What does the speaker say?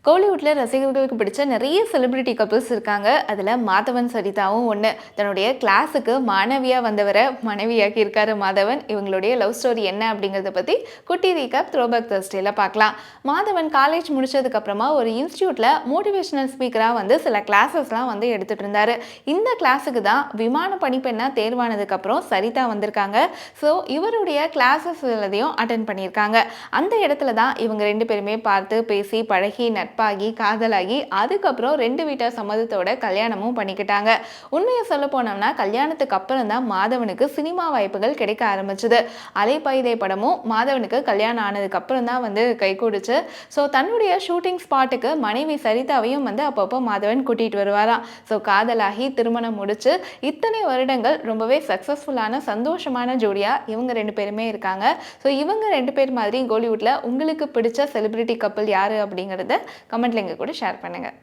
கோலிவுட்ல ரசிகர்களுக்கு பிடிச்ச நிறைய செலிபிரிட்டி கப்பிள்ஸ் இருக்காங்க. அதில் மாதவன் சரிதாவும் ஒன்று. தன்னுடைய கிளாஸுக்கு மாணவியாக வந்தவரை மனைவியாக்கி இருக்காரு மாதவன். இவங்களுடைய லவ் ஸ்டோரி என்ன அப்படிங்கிறத பற்றி குட்டி ரீகேப் த்ரோபேக் தர்ஸ்டேல பார்க்கலாம். மாதவன் காலேஜ் முடிச்சதுக்கப்புறமா ஒரு இன்ஸ்டியூட்டில் மோட்டிவேஷனல் ஸ்பீக்கராக வந்து சில கிளாஸஸ்லாம் வந்து எடுத்துகிட்டு இருந்தார். இந்த கிளாஸுக்கு தான் விமான பணிப்பெண்ணாக தேர்வானதுக்கப்புறம் சரிதா வந்திருக்காங்க. ஸோ இவருடைய கிளாஸஸ் எல்லாத்தையும் அட்டென்ட் பண்ணியிருக்காங்க. அந்த இடத்துல தான் இவங்க ரெண்டு பேருமே பார்த்து பேசி பழகி நட்பாகி காதலாகி அதுக்கப்புறம் ரெண்டு வீட்டார் சம்மதத்தோட கல்யாணமும் பண்ணிக்கிட்டாங்க. உண்மையை சொல்ல போனோம்னா கல்யாணத்துக்கு அப்புறம் தான் மாதவனுக்கு சினிமா வாய்ப்புகள் கிடைக்க ஆரம்பிச்சது. அலைப்பாயுதே படமும் மாதவனுக்கு கல்யாணம் ஆனதுக்கு அப்புறம் தான் வந்து கைகூடுச்சு. ஸோ தன்னுடைய ஷூட்டிங் ஸ்பாட்டுக்கு மனைவி சரிதாவையும் வந்து அப்பப்போ மாதவன் கூட்டிகிட்டு வருவாராம். ஸோ காதலாகி திருமணம் முடிச்சு இத்தனை வருடங்கள் ரொம்பவே சக்ஸஸ்ஃபுல்லான சந்தோஷமான ஜோடியாக இவங்க ரெண்டு பேருமே இருக்காங்க. ஸோ இவங்க ரெண்டு பேர் மாதிரி கோலிவுட்ல உங்களுக்கு பிடிச்ச செலிபிரிட்டி கப்பிள் யாரு அப்படிங்கிறத கமெண்ட்ல எங்க கூட ஷேர் பண்ணுங்க.